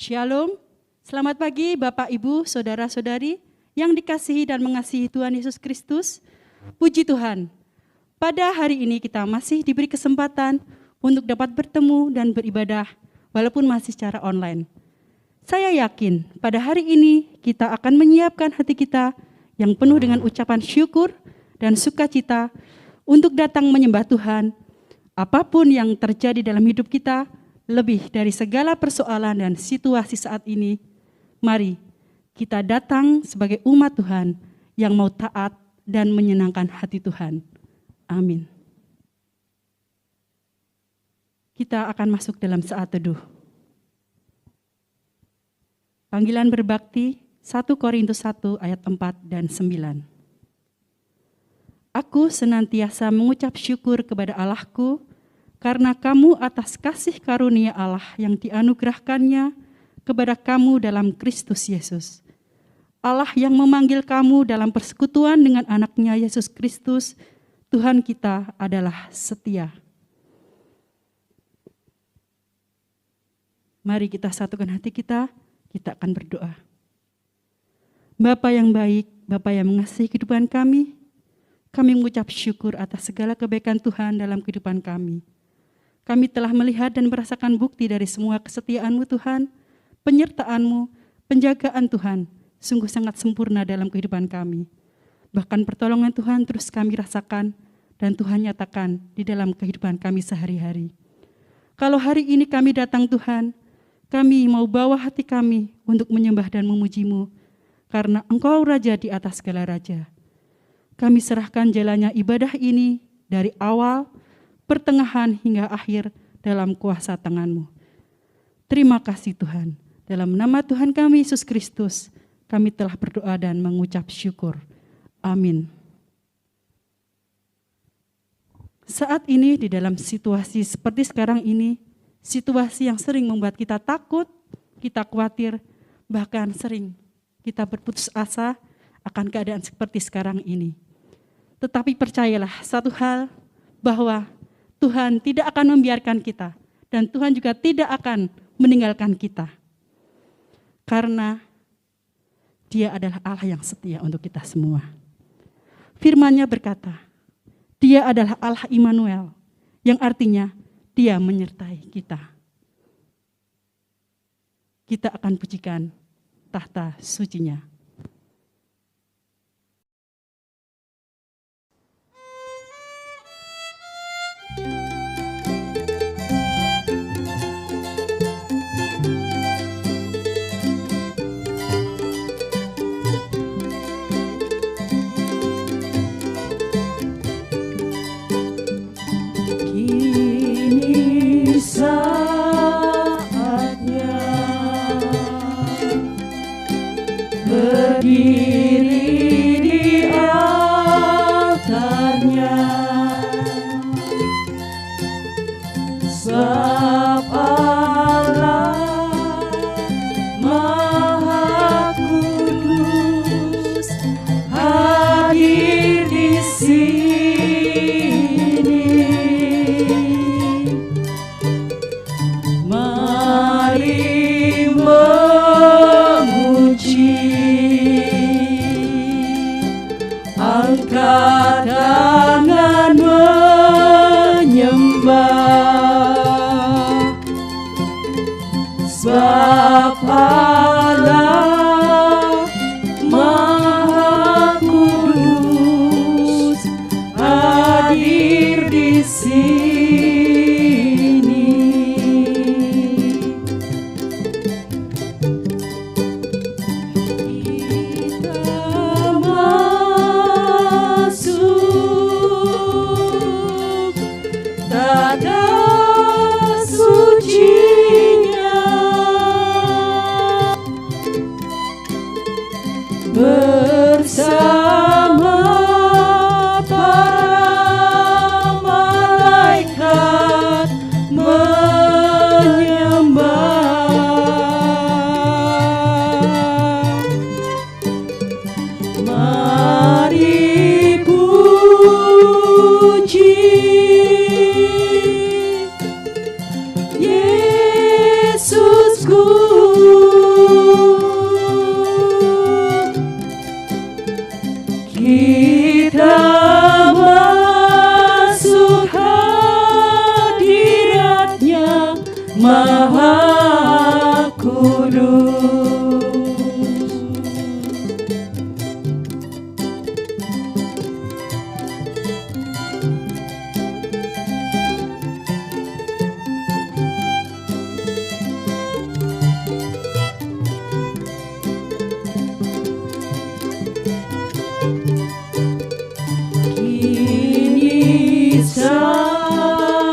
Shalom, selamat pagi Bapak, Ibu, Saudara-saudari yang dikasihi dan mengasihi Tuhan Yesus Kristus. Puji Tuhan, pada hari ini kita masih diberi kesempatan untuk dapat bertemu dan beribadah walaupun masih secara online. Saya yakin pada hari ini kita akan menyiapkan hati kita yang penuh dengan ucapan syukur dan sukacita untuk datang menyembah Tuhan. Apapun yang terjadi dalam hidup kita, lebih dari segala persoalan dan situasi saat ini, mari kita datang sebagai umat Tuhan yang mau taat dan menyenangkan hati Tuhan. Amin. Kita akan masuk dalam saat teduh. Panggilan berbakti 1 Korintus 1 ayat 4 dan 9. Aku senantiasa mengucap syukur kepada Allahku karena kamu atas kasih karunia Allah yang dianugerahkannya kepada kamu dalam Kristus Yesus. Allah yang memanggil kamu dalam persekutuan dengan anaknya Yesus Kristus, Tuhan kita adalah setia. Mari kita satukan hati kita akan berdoa. Bapa yang baik, Bapa yang mengasihi kehidupan kami mengucap syukur atas segala kebaikan Tuhan dalam kehidupan kami. Kami telah melihat dan merasakan bukti dari semua kesetiaan-Mu Tuhan, penyertaan-Mu, penjagaan Tuhan, sungguh sangat sempurna dalam kehidupan kami. Bahkan pertolongan Tuhan terus kami rasakan dan Tuhan nyatakan di dalam kehidupan kami sehari-hari. Kalau hari ini kami datang Tuhan, kami mau bawa hati kami untuk menyembah dan memuji-Mu, karena Engkau Raja di atas segala raja. Kami serahkan jalannya ibadah ini dari awal, pertengahan hingga akhir dalam kuasa tangan-Mu. Terima kasih Tuhan. Dalam nama Tuhan kami Yesus Kristus, kami telah berdoa dan mengucap syukur. Amin. Saat ini di dalam situasi seperti sekarang ini, situasi yang sering membuat kita takut, kita khawatir, bahkan sering kita berputus asa akan keadaan seperti sekarang ini. Tetapi percayalah satu hal, bahwa Tuhan tidak akan membiarkan kita, dan Tuhan juga tidak akan meninggalkan kita. Karena Dia adalah Allah yang setia untuk kita semua. Firman-Nya berkata, Dia adalah Allah Immanuel, yang artinya Dia menyertai kita. Kita akan pujikan tahta suci-Nya. Yesusku. Kita masuk hadirat-Nya Maha Kudus. Kini saatnya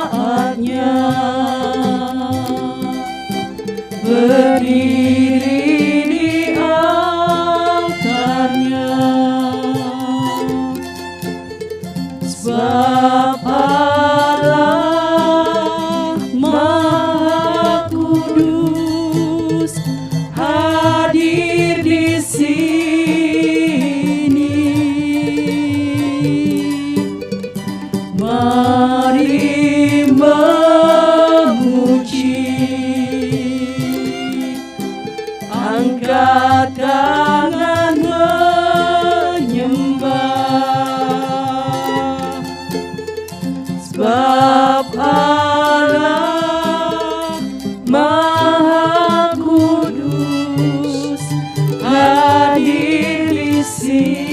berdiri di altarnya, sebab Allah Maha Kudus hadir di sini. Mari memuji, angkat tangan menyembah, sebab Allah Maha Kudus hadir di sini.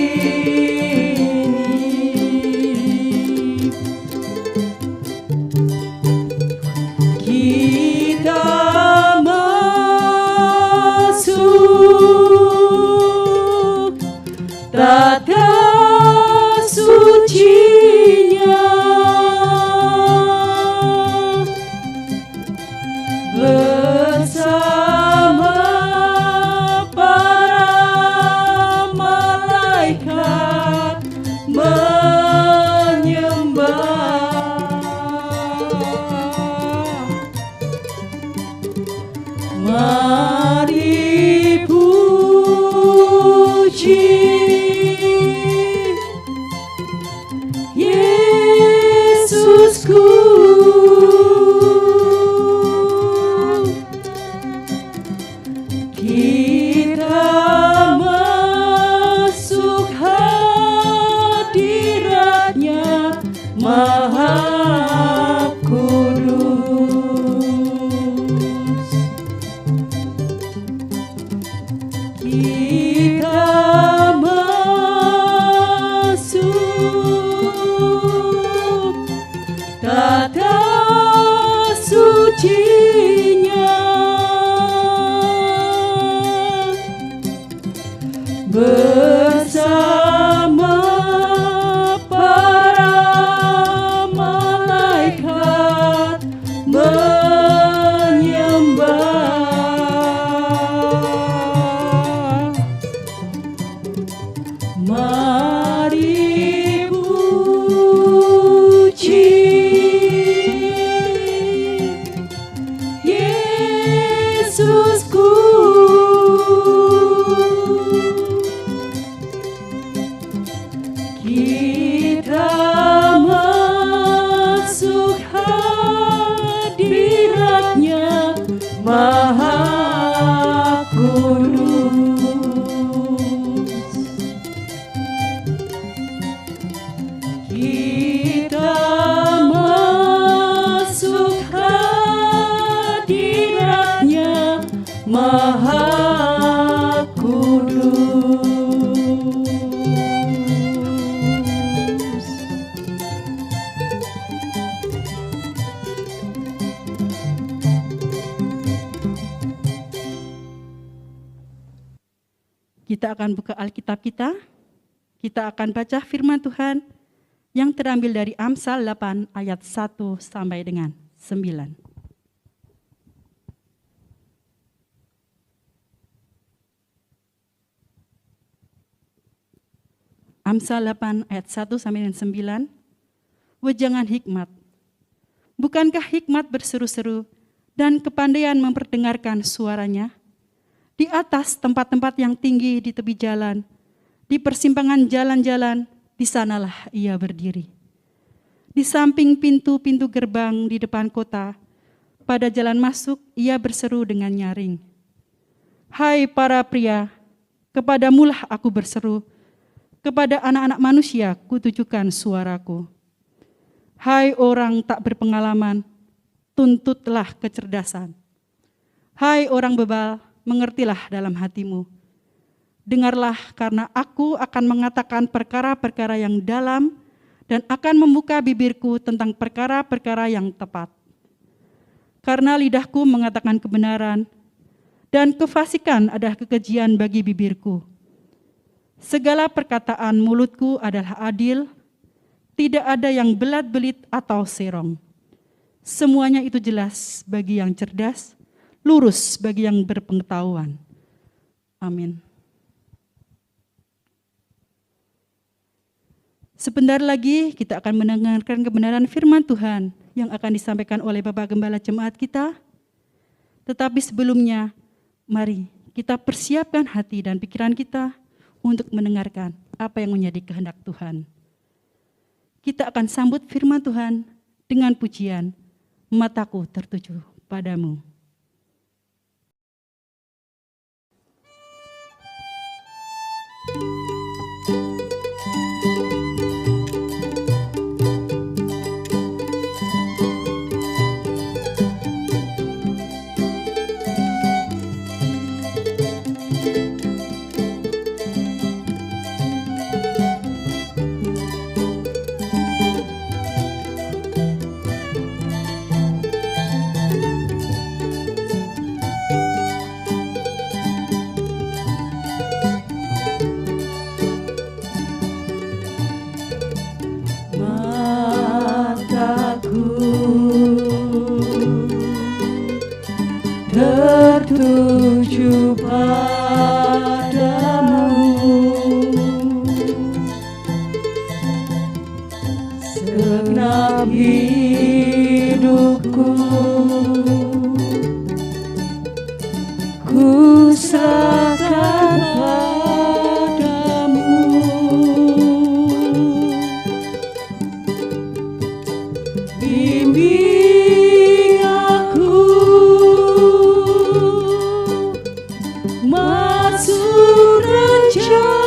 Kita masuk tata suci-Nya bersama para malaikat menyembah. Mari puji Yesusku, kita masuk hadirat-Nya Maha Kudus. Kita masuk tata suci-Nya bersama para malaikat menyembah. Mari puji Yesusku, kita masuk hadirat-Nya Maha Kudus. Kita masuk hadirat-Nya Maha Kudus. Kita akan buka Alkitab kita. Kita akan baca firman Tuhan yang terambil dari Amsal 8 ayat 1 sampai dengan 9. Amsal 8 ayat 1 sampai dengan 9. Wejangan hikmat. Bukankah hikmat berseru-seru dan kepandaian memperdengarkan suaranya? Di atas tempat-tempat yang tinggi di tepi jalan, di persimpangan jalan-jalan, di sanalah ia berdiri. Di samping pintu-pintu gerbang di depan kota, pada jalan masuk ia berseru dengan nyaring. Hai para pria, kepadamulah aku berseru, Kepada anak-anak manusia kutujukan suaraku. Hai orang tak berpengalaman, tuntutlah kecerdasan. Hai orang bebal, mengertilah dalam hatimu. Dengarlah, karena aku akan mengatakan perkara-perkara yang dalam dan akan membuka bibirku tentang perkara-perkara yang tepat. Karena lidahku mengatakan kebenaran dan kefasikan adalah kekejian bagi bibirku. Segala perkataan mulutku adalah adil, tidak ada yang belat-belit atau serong. Semuanya itu jelas bagi yang cerdas, lurus bagi yang berpengetahuan. Amin. Sebentar lagi kita akan mendengarkan kebenaran firman Tuhan yang akan disampaikan oleh Bapak Gembala Jemaat kita. Tetapi sebelumnya, mari kita persiapkan hati dan pikiran kita untuk mendengarkan apa yang menjadi kehendak Tuhan. Kita akan sambut firman Tuhan dengan pujian, mataku tertuju padamu. Tertuju padamu, segenap hidupku ku serahkan padamu. Bimbing aku masuk rencanamu,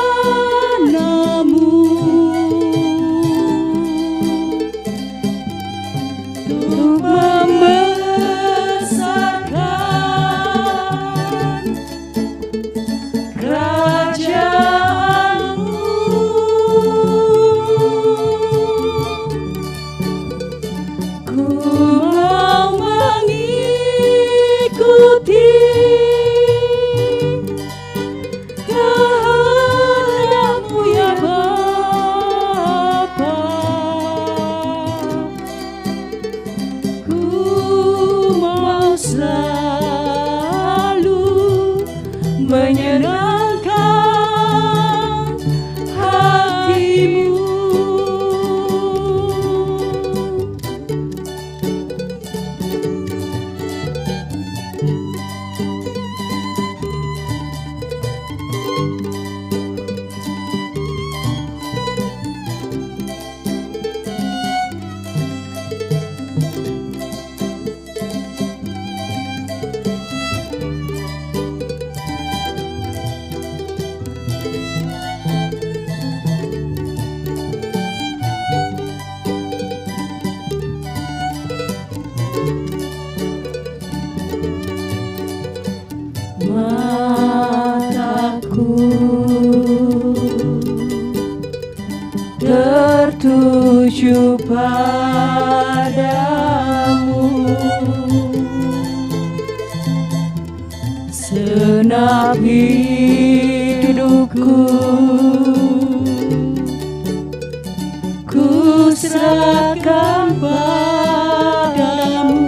untuk membesarkan kerajaanmu. Ku mau mengikuti kehendak-Mu ya Bapa. Ku mau selalu menyenangkan hati-Mu. Mataku tertuju padamu, segenap hidupku ku serahkan padamu.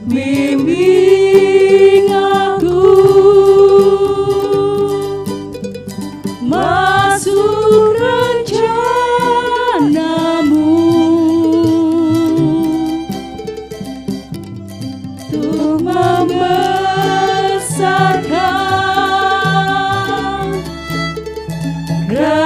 Bimbing aku masuk rencanamu, untuk membesarkan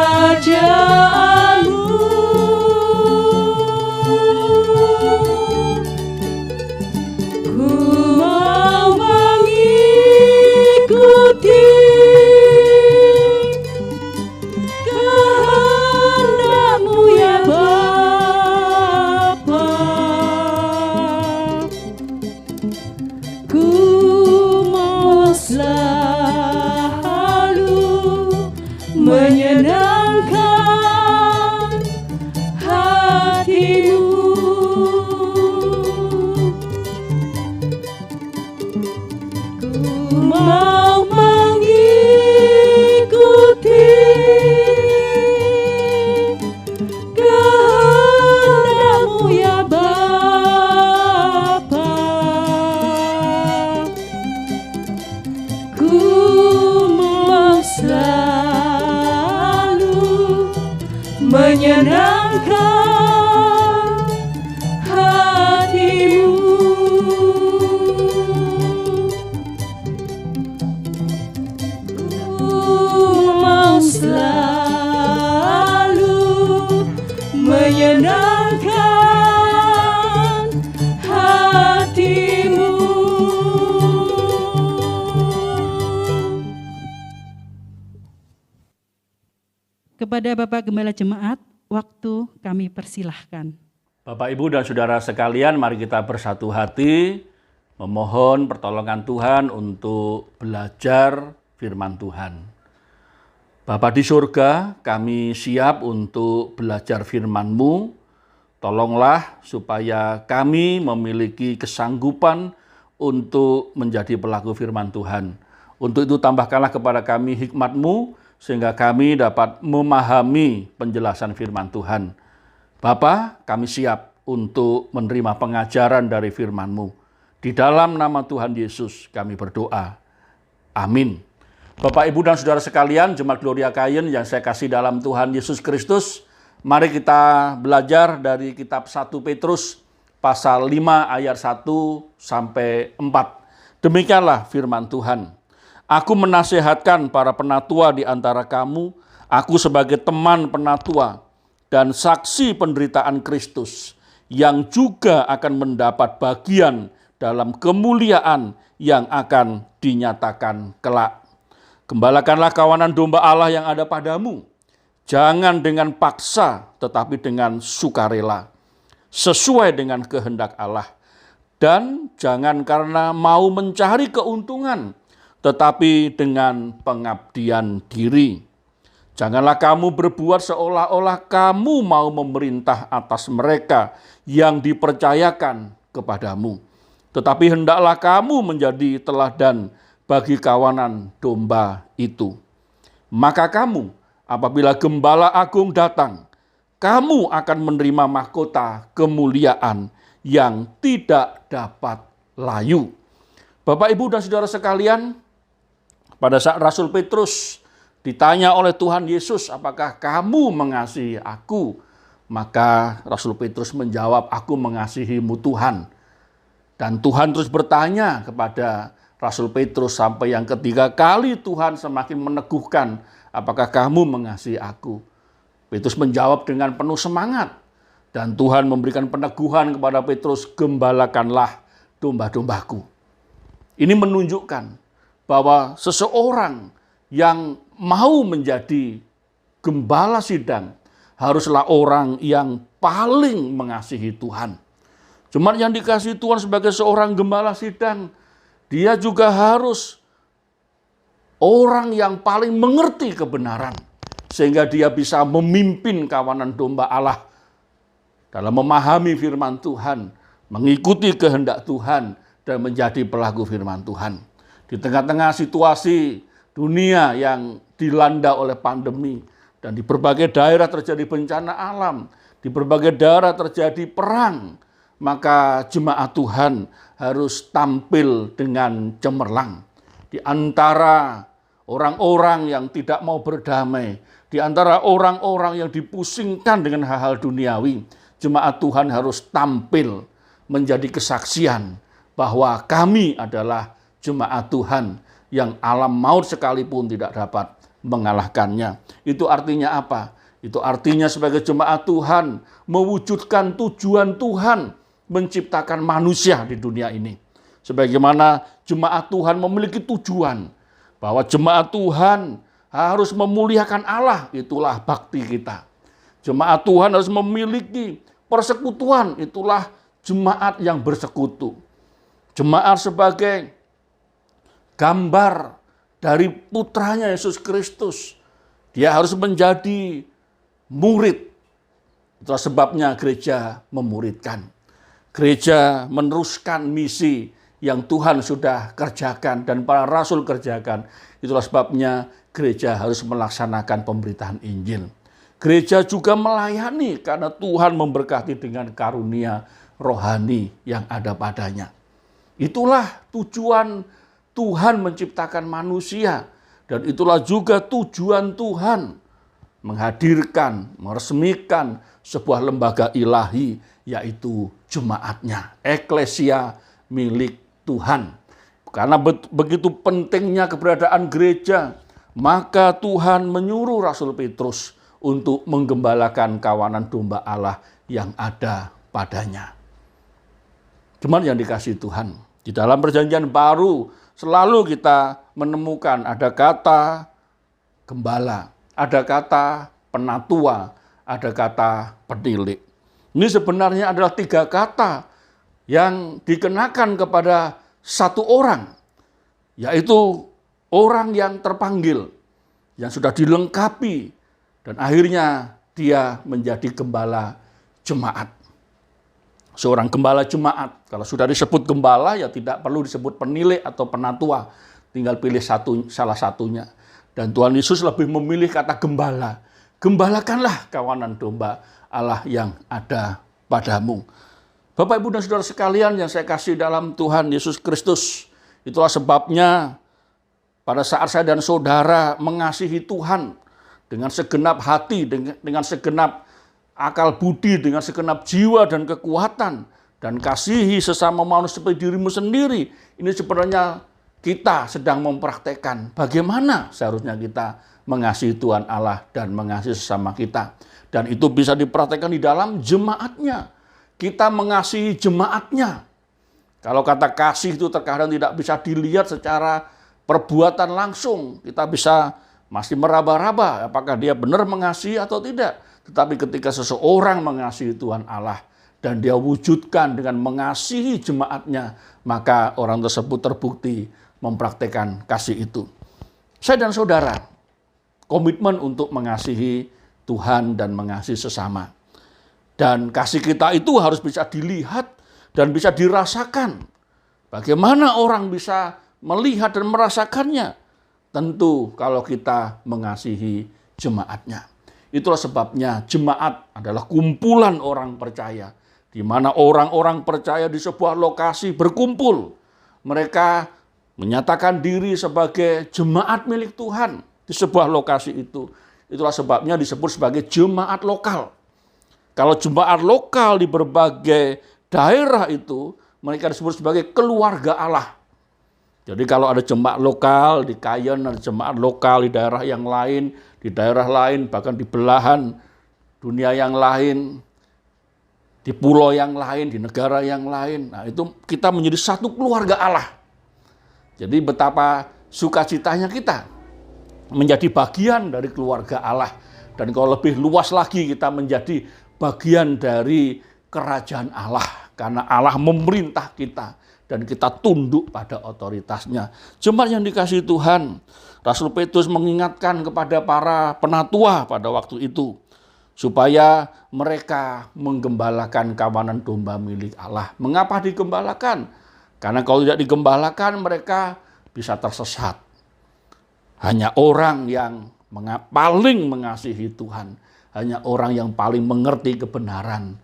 menyenangkan hatimu. Ku mau mengikuti kehendak-Mu ya Bapa. Ku mau selalu menyenangkan hatimu. Selalu menyenangkan hatimu. Kepada Bapak Gembala Jemaat, waktu kami persilahkan. Bapak, Ibu, dan Saudara sekalian, mari kita bersatu hati memohon pertolongan Tuhan untuk belajar firman Tuhan. Bapa di surga, kami siap untuk belajar firman-Mu. Tolonglah supaya kami memiliki kesanggupan untuk menjadi pelaku firman Tuhan. Untuk itu tambahkanlah kepada kami hikmat-Mu, sehingga kami dapat memahami penjelasan firman Tuhan. Bapa, kami siap untuk menerima pengajaran dari firman-Mu. Di dalam nama Tuhan Yesus kami berdoa. Amin. Bapak, Ibu, dan Saudara sekalian, Jemaat Gloria Kain yang saya kasih dalam Tuhan Yesus Kristus, mari kita belajar dari kitab 1 Petrus pasal 5 ayat 1 sampai 4. Demikianlah firman Tuhan. Aku menasehatkan para penatua di antara kamu, aku sebagai teman penatua dan saksi penderitaan Kristus, yang juga akan mendapat bagian dalam kemuliaan yang akan dinyatakan kelak. Gembalakanlah kawanan domba Allah yang ada padamu, jangan dengan paksa tetapi dengan sukarela, sesuai dengan kehendak Allah. Dan jangan karena mau mencari keuntungan, tetapi dengan pengabdian diri. Janganlah kamu berbuat seolah-olah kamu mau memerintah atas mereka yang dipercayakan kepadamu. Tetapi hendaklah kamu menjadi teladan bagi kawanan domba itu. Maka kamu, apabila Gembala Agung datang, kamu akan menerima mahkota kemuliaan yang tidak dapat layu. Bapak, Ibu, dan Saudara sekalian, pada saat Rasul Petrus ditanya oleh Tuhan Yesus, apakah kamu mengasihi aku? Maka Rasul Petrus menjawab, aku mengasihimu Tuhan. Dan Tuhan terus bertanya kepada Rasul Petrus sampai yang ketiga kali Tuhan semakin meneguhkan, apakah kamu mengasihi aku? Petrus menjawab dengan penuh semangat. Dan Tuhan memberikan peneguhan kepada Petrus, gembalakanlah domba-dombaku. Ini menunjukkan bahwa seseorang yang mau menjadi gembala sidang haruslah orang yang paling mengasihi Tuhan. Jemaat yang dikasihi Tuhan sebagai seorang gembala sidang, dia juga harus orang yang paling mengerti kebenaran, sehingga dia bisa memimpin kawanan domba Allah dalam memahami firman Tuhan, mengikuti kehendak Tuhan, dan menjadi pelaku firman Tuhan. Di tengah-tengah situasi dunia yang dilanda oleh pandemi, dan di berbagai daerah terjadi bencana alam, di berbagai daerah terjadi perang, maka jemaat Tuhan harus tampil dengan cemerlang. Di antara orang-orang yang tidak mau berdamai, di antara orang-orang yang dipusingkan dengan hal-hal duniawi, jemaat Tuhan harus tampil menjadi kesaksian bahwa kami adalah jemaat Tuhan yang alam maut sekalipun tidak dapat mengalahkannya. Itu artinya apa? Itu artinya sebagai jemaat Tuhan mewujudkan tujuan Tuhan menciptakan manusia di dunia ini. Sebagaimana jemaat Tuhan memiliki tujuan bahwa jemaat Tuhan harus memuliakan Allah, itulah bakti kita. Jemaat Tuhan harus memiliki persekutuan, itulah jemaat yang bersekutu. Jemaat sebagai gambar dari putranya Yesus Kristus Dia harus menjadi murid. Itulah sebabnya gereja memuridkan. Gereja meneruskan misi yang Tuhan sudah kerjakan dan para rasul kerjakan. Itulah sebabnya gereja harus melaksanakan pemberitaan Injil. Gereja juga melayani karena Tuhan memberkati dengan karunia rohani yang ada padanya. Itulah tujuan Tuhan menciptakan manusia. Dan itulah juga tujuan Tuhan menghadirkan, meresmikan sebuah lembaga ilahi, yaitu jemaatnya, eklesia milik Tuhan. Karena begitu pentingnya keberadaan gereja, maka Tuhan menyuruh Rasul Petrus untuk menggembalakan kawanan domba Allah yang ada padanya. Cuman yang dikasihi Tuhan, di dalam perjanjian baru selalu kita menemukan ada kata gembala, ada kata penatua, ada kata penilik. Ini sebenarnya adalah 3 kata yang dikenakan kepada satu orang, yaitu orang yang terpanggil, yang sudah dilengkapi, dan akhirnya dia menjadi gembala jemaat. Seorang gembala jemaat, kalau sudah disebut gembala ya tidak perlu disebut penilik atau penatua, tinggal pilih salah satunya. Dan Tuhan Yesus lebih memilih kata gembala. Gembalakanlah kawanan domba Allah yang ada padamu. Bapak, Ibu, dan saudara sekalian yang saya kasih dalam Tuhan Yesus Kristus, itulah sebabnya pada saat saya dan saudara mengasihi Tuhan dengan segenap hati, dengan segenap akal budi, dengan segenap jiwa dan kekuatan, dan kasihi sesama manusia seperti dirimu sendiri, ini sebenarnya kita sedang mempraktekkan bagaimana seharusnya kita mengasihi Tuhan Allah dan mengasihi sesama kita. Dan itu bisa dipraktekkan di dalam jemaatnya. Kita mengasihi jemaatnya. Kalau kata kasih itu terkadang tidak bisa dilihat secara perbuatan langsung. Kita bisa masih meraba-raba apakah dia benar mengasihi atau tidak. Tetapi ketika seseorang mengasihi Tuhan Allah dan dia wujudkan dengan mengasihi jemaatnya, maka orang tersebut terbukti mempraktekkan kasih itu. Saya dan saudara komitmen untuk mengasihi Tuhan dan mengasihi sesama. Dan kasih kita itu harus bisa dilihat dan bisa dirasakan. Bagaimana orang bisa melihat dan merasakannya? Tentu kalau kita mengasihi jemaatnya. Itulah sebabnya jemaat adalah kumpulan orang percaya, di mana orang-orang percaya di sebuah lokasi berkumpul. Mereka menyatakan diri sebagai jemaat milik Tuhan di sebuah lokasi itu. Itulah sebabnya disebut sebagai jemaat lokal. Kalau jemaat lokal di berbagai daerah itu, mereka disebut sebagai keluarga Allah. Jadi kalau ada jemaat lokal di Kayen, ada jemaat lokal di daerah yang lain, di daerah lain, bahkan di belahan dunia yang lain, di pulau yang lain, di negara yang lain. Nah, itu kita menjadi satu keluarga Allah. Jadi betapa sukacitanya kita menjadi bagian dari keluarga Allah. Dan kalau lebih luas lagi kita menjadi bagian dari kerajaan Allah. Karena Allah memerintah kita dan kita tunduk pada otoritasnya. Jemaat yang dikasihi Tuhan, Rasul Petrus mengingatkan kepada para penatua pada waktu itu, supaya mereka menggembalakan kawanan domba milik Allah. Mengapa digembalakan? Karena kalau tidak digembalakan mereka bisa tersesat. Hanya orang yang paling mengasihi Tuhan, hanya orang yang paling mengerti kebenaran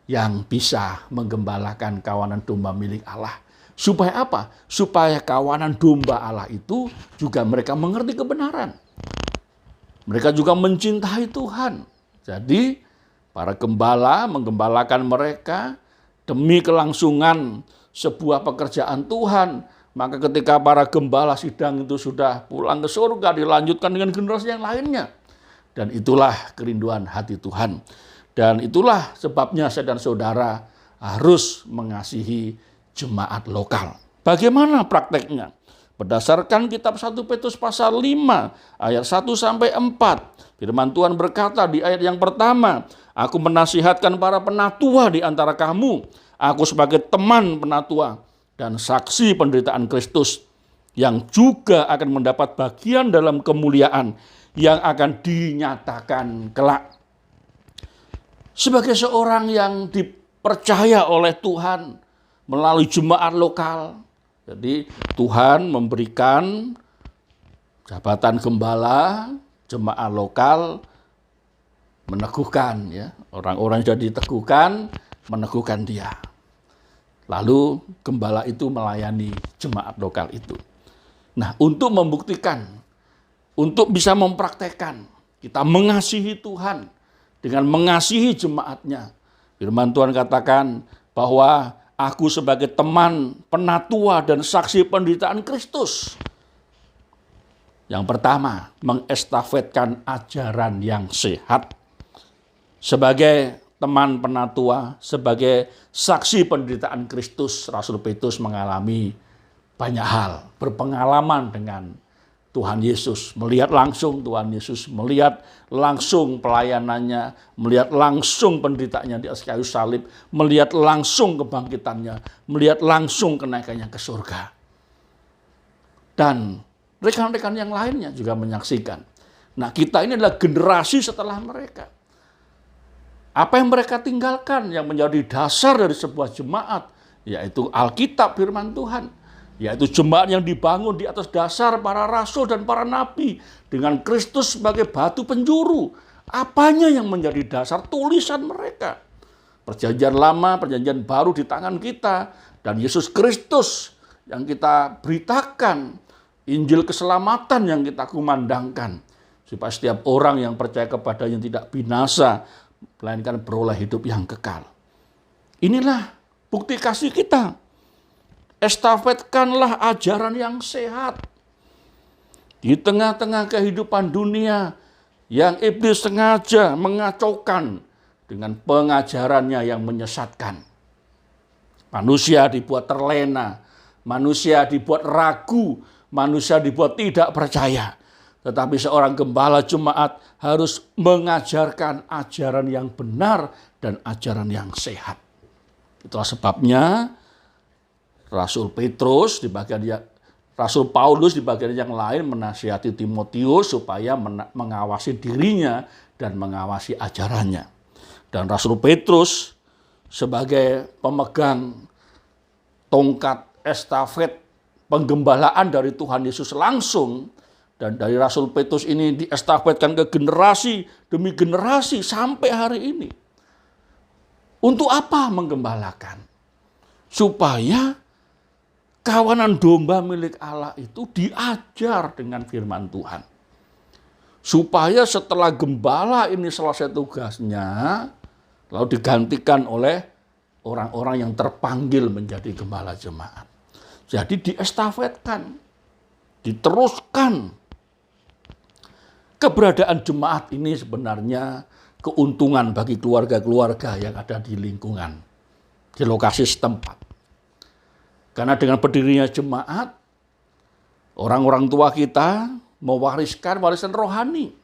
yang bisa menggembalakan kawanan domba milik Allah. Supaya apa? Supaya kawanan domba Allah itu juga mereka mengerti kebenaran. Mereka juga mencintai Tuhan. Jadi para gembala menggembalakan mereka demi kelangsungan sebuah pekerjaan Tuhan. Maka ketika para gembala sidang itu sudah pulang ke surga, dilanjutkan dengan generasi yang lainnya. Dan itulah kerinduan hati Tuhan. Dan itulah sebabnya saya dan saudara harus mengasihi jemaat lokal. Bagaimana prakteknya? Berdasarkan kitab 1 Petrus pasal 5 ayat 1-4. Firman Tuhan berkata di ayat yang pertama, "Aku menasihatkan para penatua di antara kamu. Aku sebagai teman penatua dan saksi penderitaan Kristus yang juga akan mendapat bagian dalam kemuliaan yang akan dinyatakan kelak. Sebagai seorang yang dipercaya oleh Tuhan melalui jemaat lokal, jadi Tuhan memberikan jabatan gembala, jemaat lokal meneguhkan, ya, orang-orang yang sudah diteguhkan, meneguhkan dia. Lalu gembala itu melayani jemaat lokal itu. Nah, untuk membuktikan, untuk bisa mempraktekkan, kita mengasihi Tuhan dengan mengasihi jemaatnya. Firman Tuhan katakan bahwa aku sebagai teman, penatua, dan saksi penderitaan Kristus. Yang pertama, mengestafetkan ajaran yang sehat. Sebagai teman penatua, sebagai saksi penderitaan Kristus, Rasul Petrus mengalami banyak hal, berpengalaman dengan Tuhan Yesus, melihat langsung Tuhan Yesus, melihat langsung pelayanannya, melihat langsung penderitaannya di atas kayu salib, melihat langsung kebangkitannya, melihat langsung kenaikannya ke surga. Dan rekan-rekan yang lainnya juga menyaksikan. Nah, kita ini adalah generasi setelah mereka. Apa yang mereka tinggalkan yang menjadi dasar dari sebuah jemaat, yaitu Alkitab, firman Tuhan. Yaitu jemaat yang dibangun di atas dasar para rasul dan para nabi, dengan Kristus sebagai batu penjuru. Apanya yang menjadi dasar? Tulisan mereka. Perjanjian lama, perjanjian baru di tangan kita. Dan Yesus Kristus yang kita beritakan. Injil keselamatan yang kita kumandangkan. Supaya setiap orang yang percaya kepadanya tidak binasa, melainkan beroleh hidup yang kekal. Inilah bukti kasih kita. Estafetkanlah ajaran yang sehat. Di tengah-tengah kehidupan dunia yang iblis sengaja mengacaukan dengan pengajarannya yang menyesatkan. Manusia dibuat terlena, manusia dibuat ragu, manusia dibuat tidak percaya. Tetapi seorang gembala jemaat harus mengajarkan ajaran yang benar dan ajaran yang sehat. Itulah sebabnya Rasul Petrus di bagian Rasul Paulus di bagian yang lain menasihati Timotius supaya mengawasi dirinya dan mengawasi ajarannya. Dan Rasul Petrus sebagai pemegang tongkat estafet penggembalaan dari Tuhan Yesus langsung, dan dari Rasul Petrus ini diestafetkan ke generasi demi generasi sampai hari ini. Untuk apa menggembalakan? Supaya kawanan domba milik Allah itu diajar dengan firman Tuhan. Supaya setelah gembala ini selesai tugasnya, lalu digantikan oleh orang-orang yang terpanggil menjadi gembala jemaat. Jadi diestafetkan, diteruskan. Keberadaan jemaat ini sebenarnya keuntungan bagi keluarga-keluarga yang ada di lingkungan, di lokasi setempat. Karena dengan berdirinya jemaat, orang-orang tua kita mewariskan warisan rohani.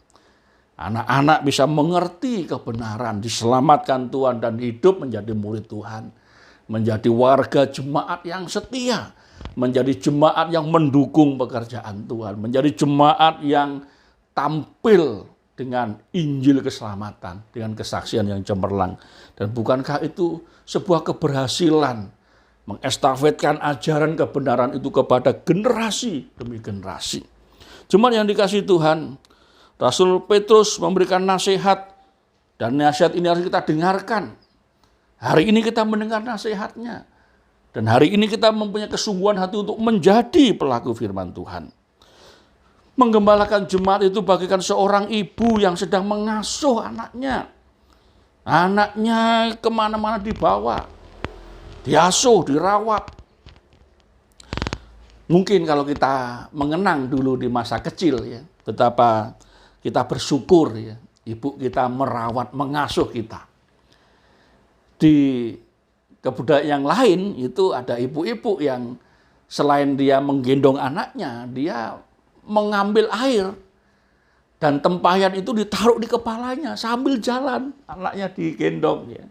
Anak-anak bisa mengerti kebenaran, diselamatkan Tuhan dan hidup menjadi murid Tuhan. Menjadi warga jemaat yang setia. Menjadi jemaat yang mendukung pekerjaan Tuhan. Menjadi jemaat yang tampil dengan Injil keselamatan, dengan kesaksian yang cemerlang. Dan bukankah itu sebuah keberhasilan mengestafetkan ajaran kebenaran itu kepada generasi demi generasi. Cuman yang dikasihi Tuhan, Rasul Petrus memberikan nasihat, dan nasihat ini harus kita dengarkan. Hari ini kita mendengar nasihatnya, dan hari ini kita mempunyai kesungguhan hati untuk menjadi pelaku firman Tuhan. Menggembalakan jemaat itu bagaikan seorang ibu yang sedang mengasuh anaknya. Anaknya kemana-mana dibawa, diasuh, dirawat. Mungkin kalau kita mengenang dulu di masa kecil, ya, betapa kita bersyukur, ya, ibu kita merawat, mengasuh kita. Di kebudayaan yang lain itu ada ibu-ibu yang selain dia menggendong anaknya, dia mengambil air dan tempayan itu ditaruh di kepalanya sambil jalan, anaknya digendong, ya.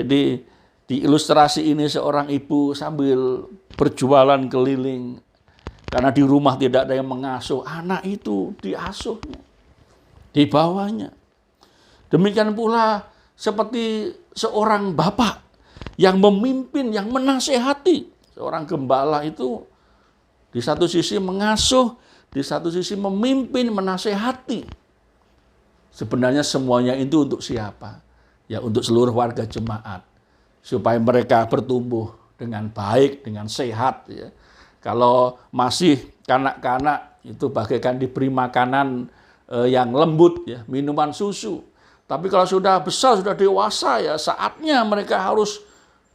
Jadi di ilustrasi ini seorang ibu sambil berjualan keliling karena di rumah tidak ada yang mengasuh, anak itu diasuhnya. di bawahnya. Demikian pula seperti seorang bapak yang memimpin, yang menasehati. Seorang gembala itu di satu sisi mengasuh, di satu sisi memimpin, menasehati. Sebenarnya semuanya itu untuk siapa? Ya untuk seluruh warga jemaat. Supaya mereka bertumbuh dengan baik, dengan sehat. Ya. Kalau masih kanak-kanak itu bagaikan diberi makanan yang lembut, ya, minuman susu. Tapi kalau sudah besar, sudah dewasa, ya saatnya mereka harus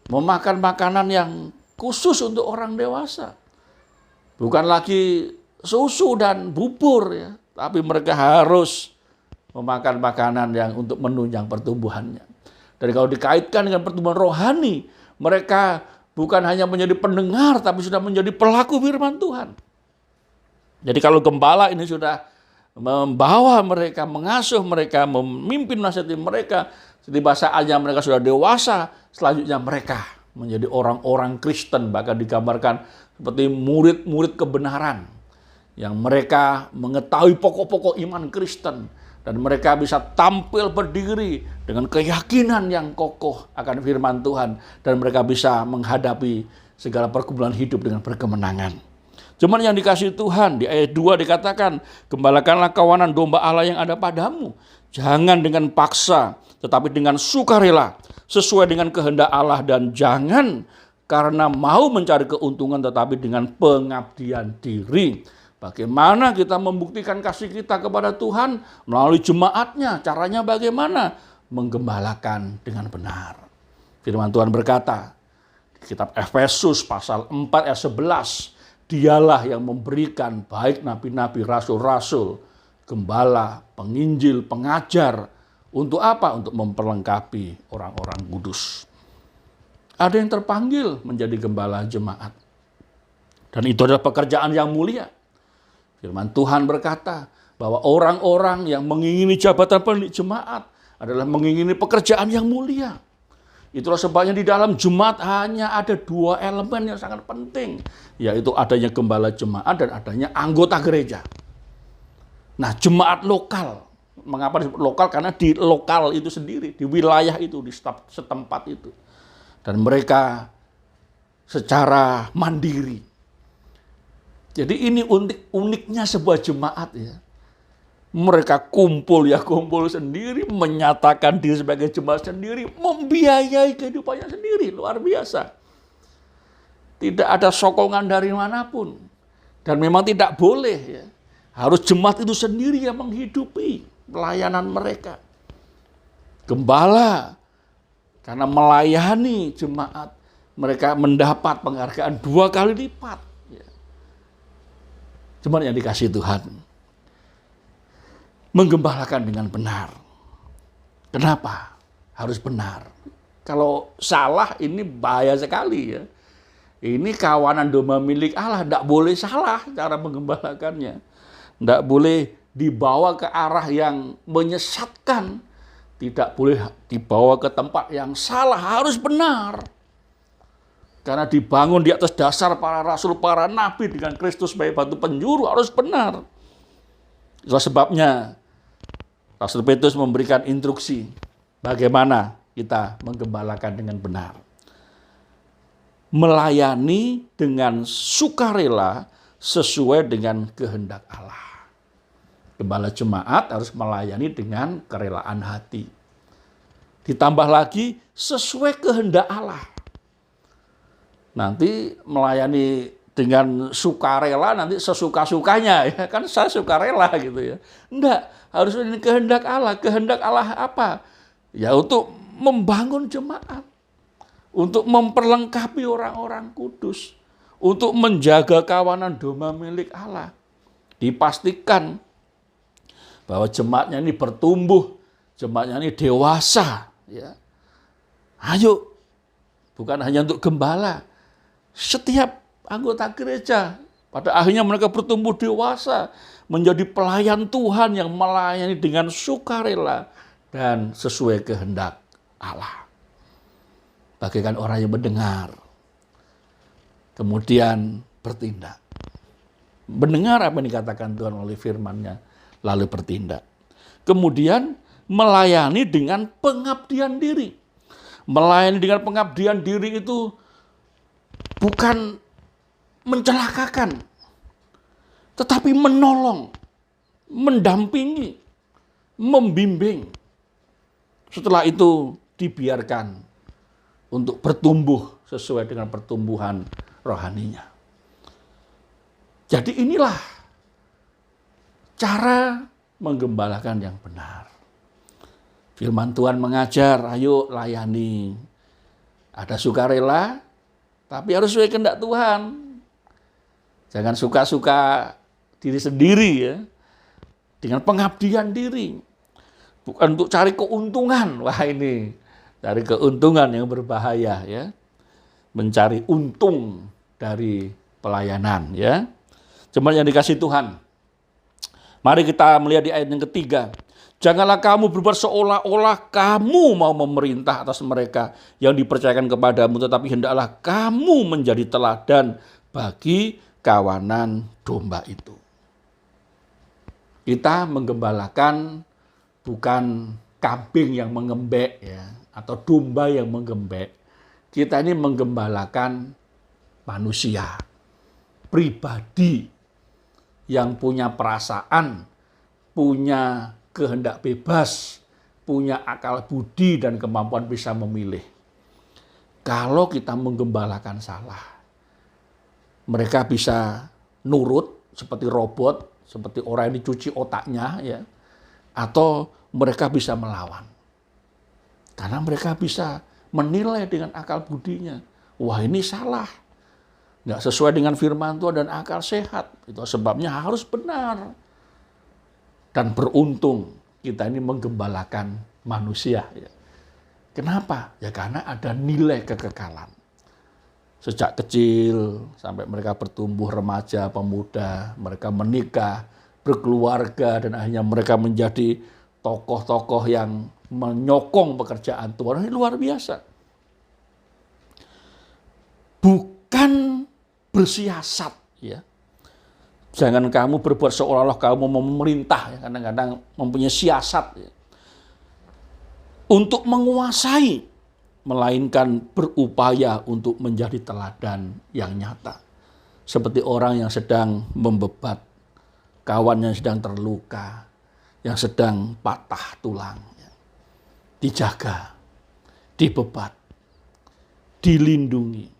memakan makanan yang khusus untuk orang dewasa. Bukan lagi susu dan bubur, ya, tapi mereka harus memakan makanan yang untuk menunjang pertumbuhannya. Dan kalau dikaitkan dengan pertumbuhan rohani, mereka bukan hanya menjadi pendengar, tapi sudah menjadi pelaku firman Tuhan. Jadi kalau gembala ini sudah membawa mereka, mengasuh mereka, memimpin nasihati mereka, setiba saatnya mereka sudah dewasa, selanjutnya mereka menjadi orang-orang Kristen, bahkan digambarkan seperti murid-murid kebenaran, yang mereka mengetahui pokok-pokok iman Kristen, dan mereka bisa tampil berdiri dengan keyakinan yang kokoh akan firman Tuhan, dan mereka bisa menghadapi segala pergumulan hidup dengan berkemenangan. Cuman yang dikasih Tuhan, di ayat 2 dikatakan, gembalakanlah kawanan domba Allah yang ada padamu. Jangan dengan paksa, tetapi dengan sukarela, sesuai dengan kehendak Allah, dan jangan karena mau mencari keuntungan, tetapi dengan pengabdian diri. Bagaimana kita membuktikan kasih kita kepada Tuhan? Melalui jemaatnya. Caranya bagaimana? Menggembalakan dengan benar. Firman Tuhan berkata, di kitab Efesus pasal 4 ayat 11, Dialah yang memberikan baik nabi-nabi, rasul-rasul, gembala, penginjil, pengajar. Untuk apa? Untuk memperlengkapi orang-orang kudus. Ada yang terpanggil menjadi gembala jemaat. Dan itu adalah pekerjaan yang mulia. Firman Tuhan berkata bahwa orang-orang yang mengingini jabatan pemimpin jemaat adalah mengingini pekerjaan yang mulia. Itulah sebabnya di dalam jemaat hanya ada 2 elemen yang sangat penting, yaitu adanya gembala jemaat dan adanya anggota gereja. Nah, jemaat lokal, mengapa disebut lokal? Karena di lokal itu sendiri, di wilayah itu, di setempat itu. Dan mereka secara mandiri. Jadi ini uniknya sebuah jemaat, ya. Mereka kumpul sendiri, menyatakan diri sebagai jemaat sendiri, membiayai kehidupannya sendiri, luar biasa. Tidak ada sokongan dari manapun. Dan memang tidak boleh, ya. Harus jemaat itu sendiri yang menghidupi pelayanan mereka. Gembala, karena melayani jemaat, mereka mendapat penghargaan 2 kali lipat. Ya. Jemaat yang dikasihi Tuhan, menggembalakan dengan benar. Kenapa harus benar? Kalau salah ini bahaya sekali, ya. Ini kawanan domba milik Allah, tidak boleh salah cara menggembalakannya. Tidak boleh dibawa ke arah yang menyesatkan. Tidak boleh dibawa ke tempat yang salah, harus benar. Karena dibangun di atas dasar para rasul, para nabi dengan Kristus sebagai batu penjuru, harus benar. Itulah sebabnya Rasul Petrus memberikan instruksi bagaimana kita menggembalakan dengan benar. Melayani dengan sukarela sesuai dengan kehendak Allah. Gembala jemaat harus melayani dengan kerelaan hati. Ditambah lagi sesuai kehendak Allah. Nanti melayani dengan sukarela, nanti sesuka-sukanya, ya kan, saya sukarela gitu, ya. Enggak, harus ini kehendak Allah. Kehendak Allah apa? Ya untuk membangun jemaat, untuk memperlengkapi orang-orang kudus, untuk menjaga kawanan domba milik Allah. Dipastikan bahwa jemaatnya ini bertumbuh, jemaatnya ini dewasa, ya. Ayo, bukan hanya untuk gembala, setiap anggota gereja, pada akhirnya mereka bertumbuh dewasa, menjadi pelayan Tuhan yang melayani dengan sukarela dan sesuai kehendak Allah. Bagaikan orang yang mendengar, kemudian bertindak. Mendengar apa yang dikatakan Tuhan oleh firman-Nya, lalu bertindak. Kemudian melayani dengan pengabdian diri. Melayani dengan pengabdian diri itu bukan mencelakakan, tetapi menolong, mendampingi, membimbing. Setelah itu dibiarkan untuk bertumbuh sesuai dengan pertumbuhan rohaninya. Jadi inilah cara menggembalakan yang benar. Firman Tuhan mengajar, ayo layani. Ada sukarela, tapi harus sesuai kehendak Tuhan. Jangan suka-suka diri sendiri ya. Dengan pengabdian diri. Bukan untuk cari keuntungan. Wah ini, cari keuntungan yang berbahaya ya. Mencari untung dari pelayanan ya. Cuman yang dikasih Tuhan. Mari kita melihat di ayat yang ketiga. Janganlah kamu berbuat seolah-olah kamu mau memerintah atas mereka yang dipercayakan kepadamu, tetapi hendaklah kamu menjadi teladan bagi kawanan domba itu. Kita menggembalakan bukan kambing yang mengembek ya, atau domba yang mengembek. Kita ini menggembalakan manusia, pribadi yang punya perasaan, punya kehendak bebas, punya akal budi dan kemampuan bisa memilih. Kalau kita menggembalakan salah, mereka bisa nurut seperti robot, seperti orang yang dicuci otaknya ya, atau mereka bisa melawan. Karena mereka bisa menilai dengan akal budinya. Wah ini salah, nggak sesuai dengan firman Tuhan dan akal sehat. Itu sebabnya harus benar. Dan beruntung kita ini menggembalakan manusia. Ya. Kenapa? Ya karena ada nilai kekekalan. Sejak kecil sampai mereka bertumbuh remaja, pemuda, mereka menikah, berkeluarga, dan akhirnya mereka menjadi tokoh-tokoh yang menyokong pekerjaan Tuhan. Ini luar biasa. Bukan bersiasat, ya. Jangan kamu berbuat seolah-olah kamu mau memerintah, ya. Kadang-kadang mempunyai siasat ya. Untuk menguasai, melainkan berupaya untuk menjadi teladan yang nyata. Seperti orang yang sedang membebat, kawan yang sedang terluka, yang sedang patah tulang. Ya. Dijaga, dibebat, dilindungi.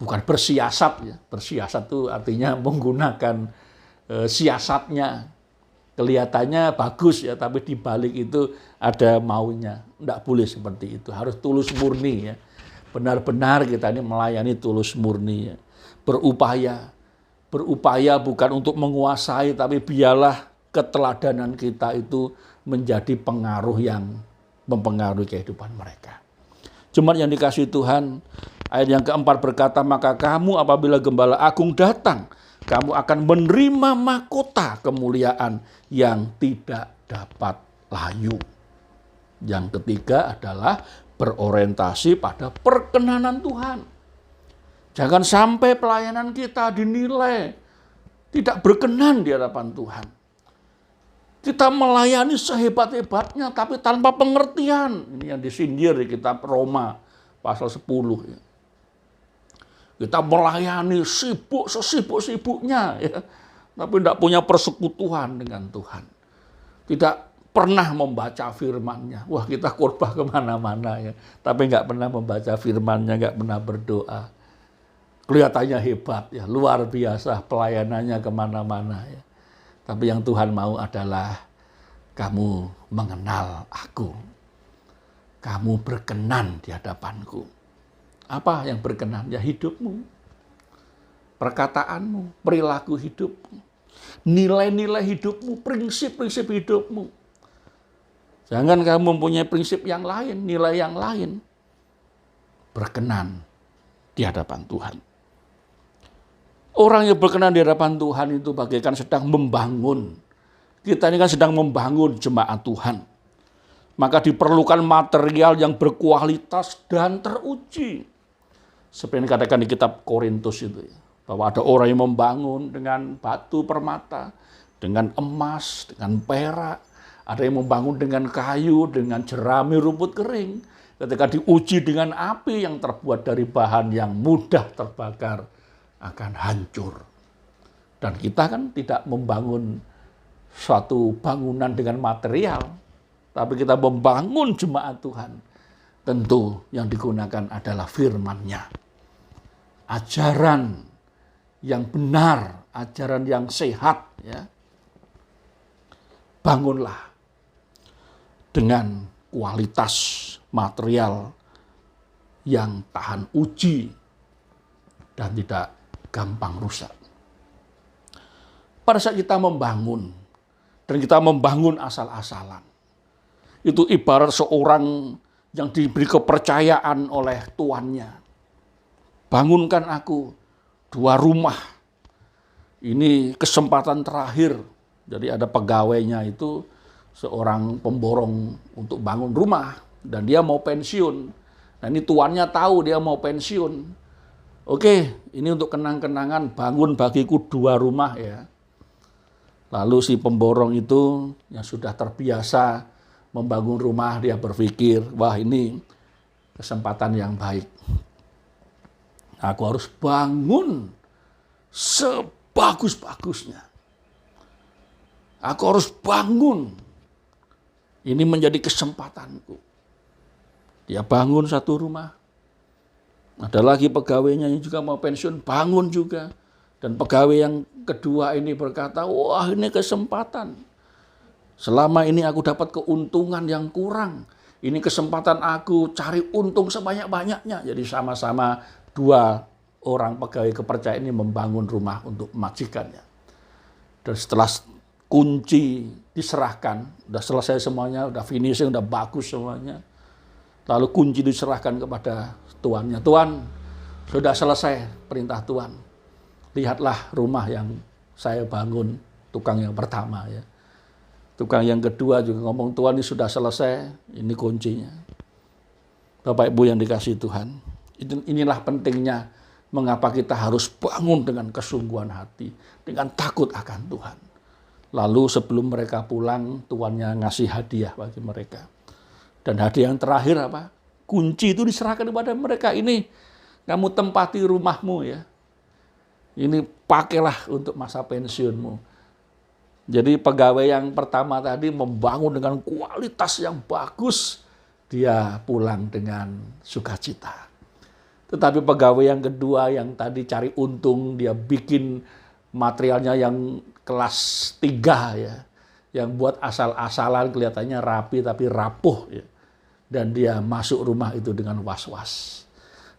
Bukan bersiasat ya. Bersiasat itu artinya menggunakan siasatnya. Kelihatannya bagus ya, tapi di balik itu ada maunya. Tidak boleh seperti itu. Harus tulus murni ya. Benar-benar kita ini melayani tulus murni ya. Berupaya. Berupaya bukan untuk menguasai, tapi biarlah keteladanan kita itu menjadi pengaruh yang mempengaruhi kehidupan mereka. Cuman yang dikasihi Tuhan, ayat yang keempat berkata, maka kamu apabila Gembala Agung datang, kamu akan menerima mahkota kemuliaan yang tidak dapat layu. Yang ketiga adalah berorientasi pada perkenanan Tuhan. Jangan sampai pelayanan kita dinilai tidak berkenan di hadapan Tuhan. Kita melayani sehebat-hebatnya tapi tanpa pengertian. Ini yang disindir di kitab Roma pasal 10. Ya. Kita melayani sesibuk-sibuknya. Ya. Tapi tidak punya persekutuan dengan Tuhan. Tidak pernah membaca firman-Nya. Wah kita khotbah kemana-mana. Ya. Tapi nggak pernah membaca firman-Nya, nggak pernah berdoa. Kelihatannya hebat, ya, luar biasa pelayanannya kemana-mana. Ya. Tapi yang Tuhan mau adalah kamu mengenal aku. Kamu berkenan di hadapanku. Apa yang berkenan? Ya hidupmu, perkataanmu, perilaku hidupmu, nilai-nilai hidupmu, prinsip-prinsip hidupmu. Jangan kamu mempunyai prinsip yang lain, nilai yang lain. Berkenan di hadapan Tuhan. Orang yang berkenan di hadapan Tuhan itu bagaikan sedang membangun. Kita ini kan sedang membangun jemaat Tuhan. Maka diperlukan material yang berkualitas dan teruji. Seperti yang dikatakan di kitab Korintus itu. Bahwa ada orang yang membangun dengan batu permata, dengan emas, dengan perak, Ada yang membangun dengan kayu, dengan jerami rumput kering. Ketika diuji dengan api yang terbuat dari bahan yang mudah terbakar, akan hancur. Dan kita kan tidak membangun suatu bangunan dengan material, tapi kita membangun jemaat Tuhan. Tentu yang digunakan adalah firman-Nya. Ajaran yang benar, ajaran yang sehat, ya. Bangunlah dengan kualitas material yang tahan uji dan tidak gampang rusak. Pada saat kita membangun, dan kita membangun asal-asalan, itu ibarat seorang yang diberi kepercayaan oleh tuannya. Bangunkan aku 2 rumah. Ini kesempatan terakhir. Jadi ada pegawainya itu seorang pemborong untuk bangun rumah. Dan dia mau pensiun. Nah ini tuannya tahu dia mau pensiun. Oke, ini untuk kenang-kenangan bangun bagiku 2 rumah ya. Lalu si pemborong itu yang sudah terbiasa membangun rumah, dia berpikir, wah ini kesempatan yang baik. Aku harus bangun sebagus-bagusnya. Aku harus bangun. Ini menjadi kesempatanku. Dia bangun 1 rumah. Ada lagi pegawainya yang juga mau pensiun, bangun juga. Dan pegawai yang kedua ini berkata, wah ini kesempatan. Selama ini aku dapat keuntungan yang kurang. Ini kesempatan aku cari untung sebanyak-banyaknya. Jadi sama-sama 2 orang pegawai kepercayaan ini membangun rumah untuk majikannya. Dan setelah kunci diserahkan, udah selesai semuanya, udah finishing, udah bagus semuanya. Lalu kunci diserahkan kepada tuannya. Tuan, sudah selesai perintah Tuan. Lihatlah rumah yang saya bangun, tukang yang pertama ya. Tukang yang kedua juga ngomong, Tuan ini sudah selesai, ini kuncinya. Bapak Ibu yang dikasihi Tuhan, inilah pentingnya mengapa kita harus bangun dengan kesungguhan hati, dengan takut akan Tuhan. Lalu sebelum mereka pulang, tuannya ngasih hadiah bagi mereka. Dan hadiah yang terakhir apa? Kunci itu diserahkan kepada mereka. Ini kamu tempati rumahmu ya. Ini pakailah untuk masa pensiunmu. Jadi pegawai yang pertama tadi membangun dengan kualitas yang bagus. Dia pulang dengan sukacita. Tetapi pegawai yang kedua yang tadi cari untung, dia bikin materialnya yang kelas 3 ya. Yang buat asal-asalan kelihatannya rapi tapi rapuh ya. Dan dia masuk rumah itu dengan was-was.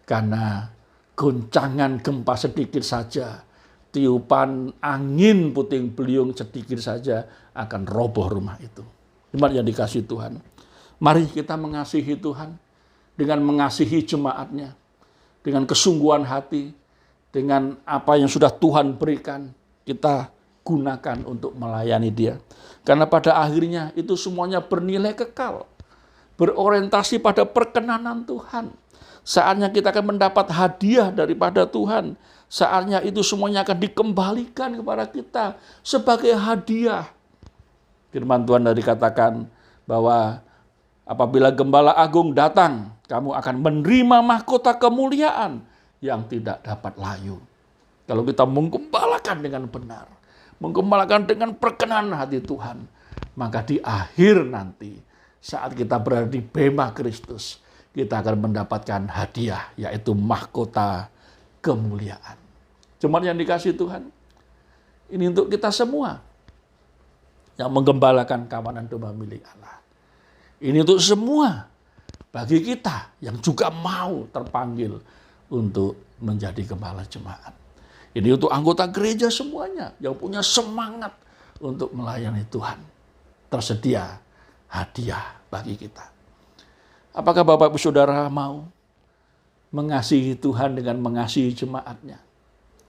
Karena goncangan gempa sedikit saja, tiupan angin puting beliung sedikit saja akan roboh rumah itu. Jemaat yang dikasihi Tuhan, mari kita mengasihi Tuhan dengan mengasihi jemaatnya, dengan kesungguhan hati, dengan apa yang sudah Tuhan berikan, kita gunakan untuk melayani Dia. Karena pada akhirnya itu semuanya bernilai kekal, berorientasi pada perkenanan Tuhan. Saatnya kita akan mendapat hadiah daripada Tuhan. Saatnya itu semuanya akan dikembalikan kepada kita sebagai hadiah. Firman Tuhan tadi katakan bahwa apabila Gembala Agung datang, kamu akan menerima mahkota kemuliaan yang tidak dapat layu. Kalau kita menggembalakan dengan benar, menggembalakan dengan perkenan hati Tuhan, maka di akhir nanti saat kita berada di bema Kristus, kita akan mendapatkan hadiah, yaitu mahkota kemuliaan. Jemaat yang dikasihi Tuhan, ini untuk kita semua yang menggembalakan kawanan domba milik Allah. Ini untuk semua, bagi kita yang juga mau terpanggil untuk menjadi gembala jemaat. Ini untuk anggota gereja semuanya yang punya semangat untuk melayani Tuhan. Tersedia hadiah bagi kita. Apakah Bapak Ibu Saudara mau mengasihi Tuhan dengan mengasihi jemaatnya?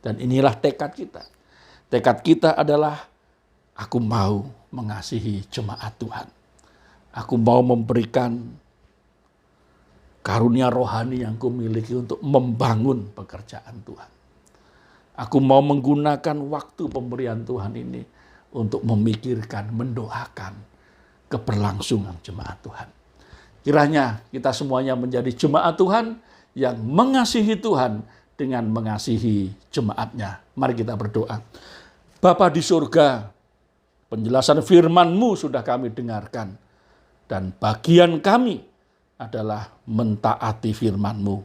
Dan inilah tekad kita. Tekad kita adalah, aku mau mengasihi jemaat Tuhan. Aku mau memberikan karunia rohani yang kumiliki untuk membangun pekerjaan Tuhan. Aku mau menggunakan waktu pemberian Tuhan ini untuk memikirkan, mendoakan keberlangsungan jemaat Tuhan. Kiranya kita semuanya menjadi jemaat Tuhan yang mengasihi Tuhan dengan mengasihi jemaatnya. Mari kita berdoa. Bapa di surga, penjelasan firman-Mu sudah kami dengarkan. Dan bagian kami adalah mentaati firman-Mu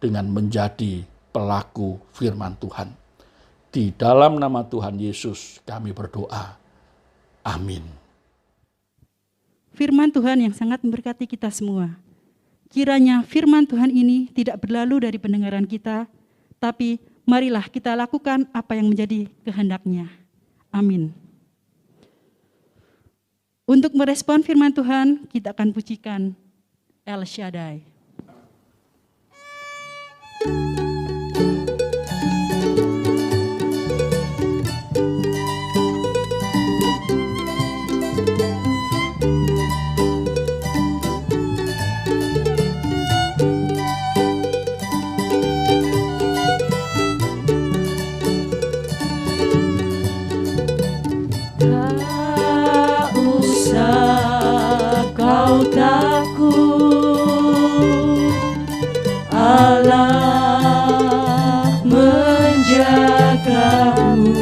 dengan menjadi pelaku firman Tuhan. Di dalam nama Tuhan Yesus kami berdoa. Amin. Firman Tuhan yang sangat memberkati kita semua. Kiranya firman Tuhan ini tidak berlalu dari pendengaran kita, tapi marilah kita lakukan apa yang menjadi kehendak-Nya. Amin. Untuk merespon firman Tuhan, kita akan pujikan El Shaddai. Tak usah kau takut, Allah menjagamu.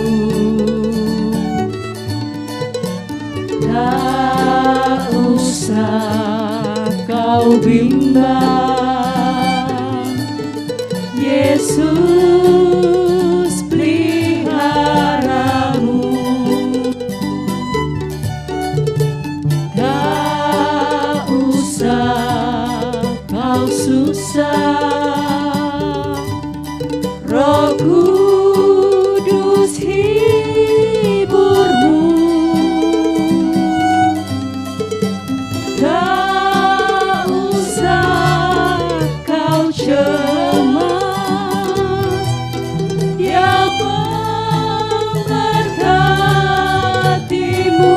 Tak usah kau bimbang, Yesus peliharamu. Tak usah kau susah, Roh Kudus hiburmu. Tak usah kau cemas, Dia memberkatimu.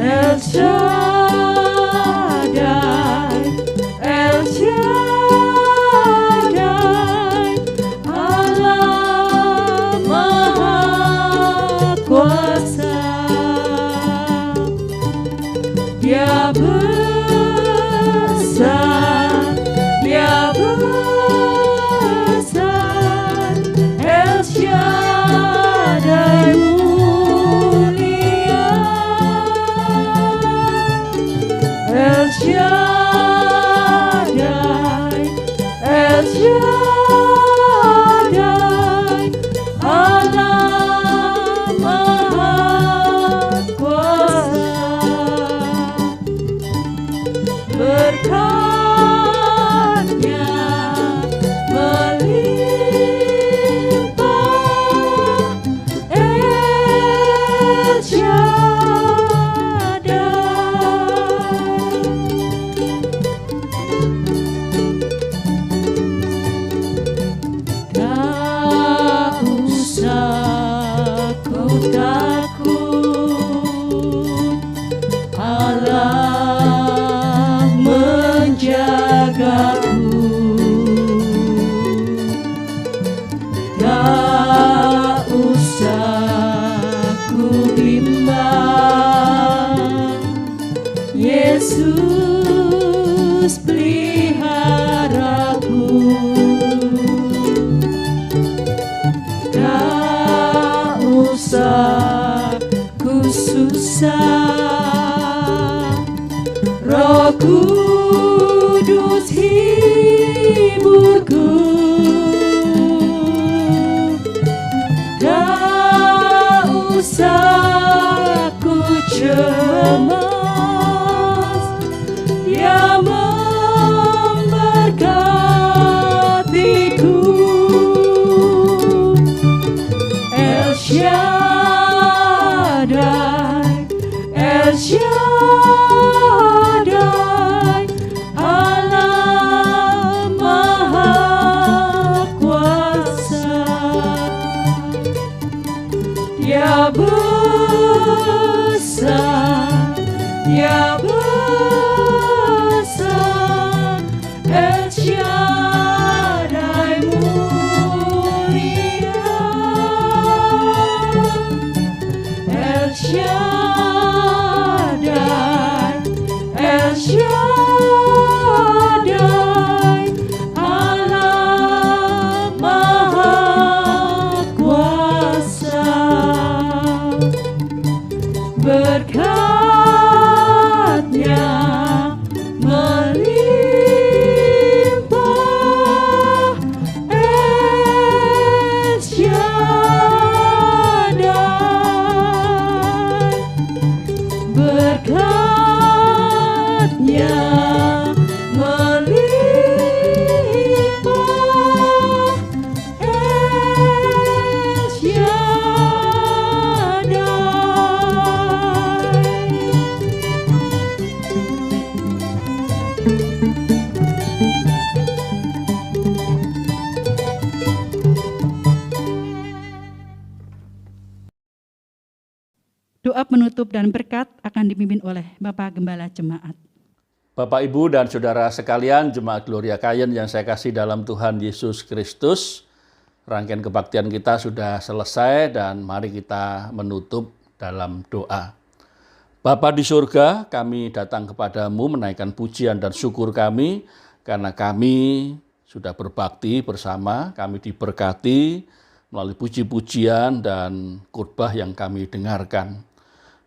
El Shaddai, El Shaddai, Allah Maha Kuasa. Dia besar, Dia besar, El Shaddai mulia. El Shaddai, El Shaddai, Allah Maha Kuasa. Berkat-Nya melimpah, El Shaddai. Tak usah kau takut, Allah menjagamu. Tak usah ku bimbang, Yesus peliharaku. Tak usah ku susah, Roh Kudus hiburku. Tak usah ku cemas, Dia memberkatiku. El Shaddai, El Shaddai, Allah Maha Kuasa. Dia besar, Dia besar, El Shaddai mulia. El Shaddai Shaddai, Allah Maha Kuasa. Berkat-Nya melimpah, El Shaddai. Berkat-Nya melimpah, El Shaddai. Doa penutup dan berkat akan dipimpin oleh Bapak Gembala Jemaat. Bapak, Ibu, dan Saudara sekalian, Jemaat Gloria Kayen yang saya kasih dalam Tuhan Yesus Kristus, rangkaian kebaktian kita sudah selesai dan mari kita menutup dalam doa. Bapa di surga, kami datang kepadamu menaikkan pujian dan syukur kami karena kami sudah berbakti bersama, kami diberkati melalui puji-pujian dan khotbah yang kami dengarkan.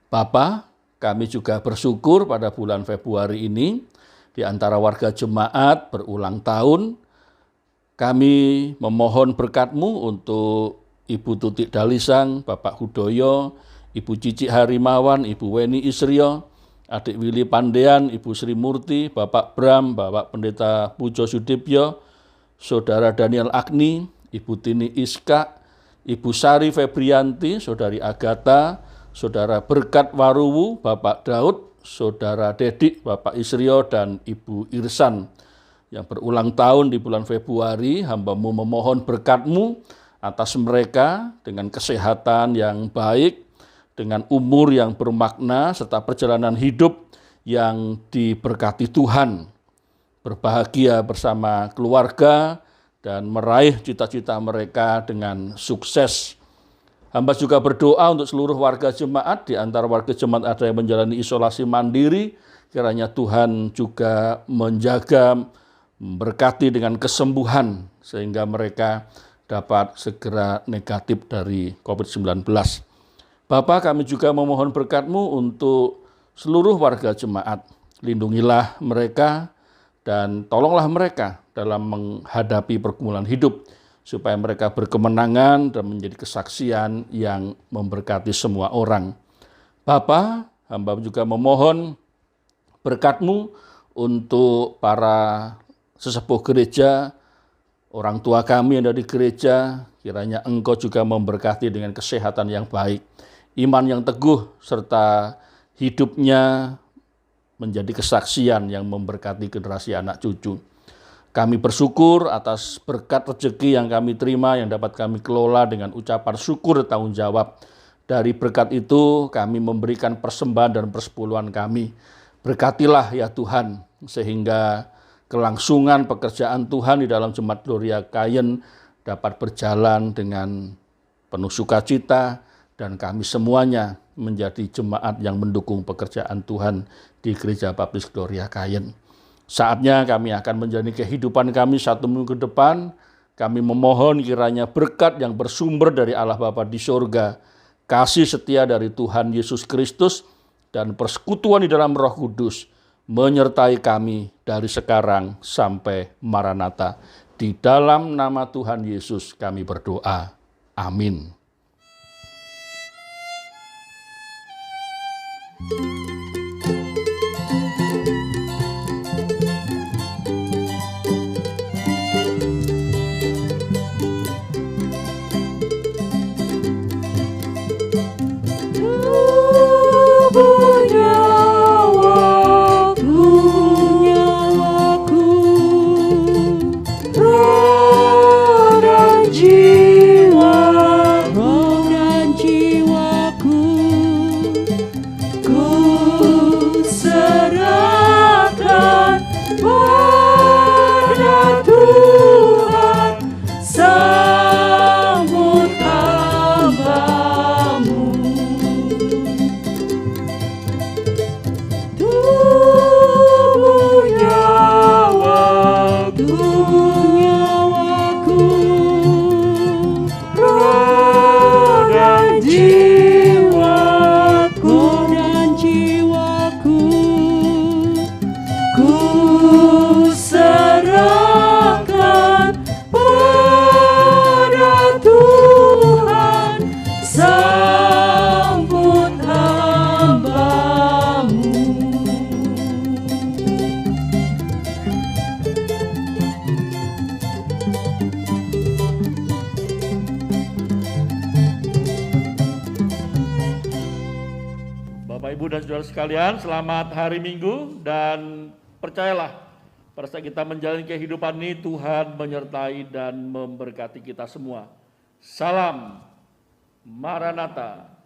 Bapa, kami juga bersyukur pada bulan Februari ini, di antara warga jemaat berulang tahun, kami memohon berkat-Mu untuk Ibu Tutik Dalisang, Bapak Hudoyo, Ibu Cici Harimawan, Ibu Weni Isrio, Adik Willy Pandean, Ibu Sri Murti, Bapak Bram, Bapak Pendeta Pujo Sudibyo, Saudara Daniel Agni, Ibu Tini Iska, Ibu Sari Febrianti, Saudari Agatha, Saudara Berkat Waruwu, Bapak Daud, Saudara Dedik, Bapak Isrio, dan Ibu Irsan yang berulang tahun di bulan Februari. Hamba-Mu memohon berkat-Mu atas mereka dengan kesehatan yang baik, dengan umur yang bermakna, serta perjalanan hidup yang diberkati Tuhan. Berbahagia bersama keluarga dan meraih cita-cita mereka dengan sukses. Hamba juga berdoa untuk seluruh warga jemaat, di antara warga jemaat ada yang menjalani isolasi mandiri, kiranya Tuhan juga menjaga, memberkati dengan kesembuhan, sehingga mereka dapat segera negatif dari COVID-19. Bapa, kami juga memohon berkat-Mu untuk seluruh warga jemaat. Lindungilah mereka dan tolonglah mereka dalam menghadapi pergumulan hidup, supaya mereka berkemenangan dan menjadi kesaksian yang memberkati semua orang. Bapa, hamba juga memohon berkat-Mu untuk para sesepuh gereja, orang tua kami yang ada di gereja, kiranya Engkau juga memberkati dengan kesehatan yang baik, iman yang teguh, serta hidupnya menjadi kesaksian yang memberkati generasi anak cucu. Kami bersyukur atas berkat rezeki yang kami terima, yang dapat kami kelola dengan ucapan syukur dan tanggung jawab. Dari berkat itu kami memberikan persembahan dan persepuluhan kami. Berkatilah ya Tuhan, sehingga kelangsungan pekerjaan Tuhan di dalam Jemaat Gloria Kayen dapat berjalan dengan penuh sukacita, dan kami semuanya menjadi jemaat yang mendukung pekerjaan Tuhan di Gereja Baptis Gloria Kayen. Saatnya kami akan menjalani kehidupan kami 1 minggu ke depan. Kami memohon kiranya berkat yang bersumber dari Allah Bapa di surga, kasih setia dari Tuhan Yesus Kristus, dan persekutuan di dalam Roh Kudus menyertai kami dari sekarang sampai Maranatha. Di dalam nama Tuhan Yesus kami berdoa. Amin. Ku Bapak, Ibu, dan saudara sekalian, selamat hari Minggu, dan percayalah, pada saat kita menjalani kehidupan ini, Tuhan menyertai dan memberkati kita semua. Salam Maranatha.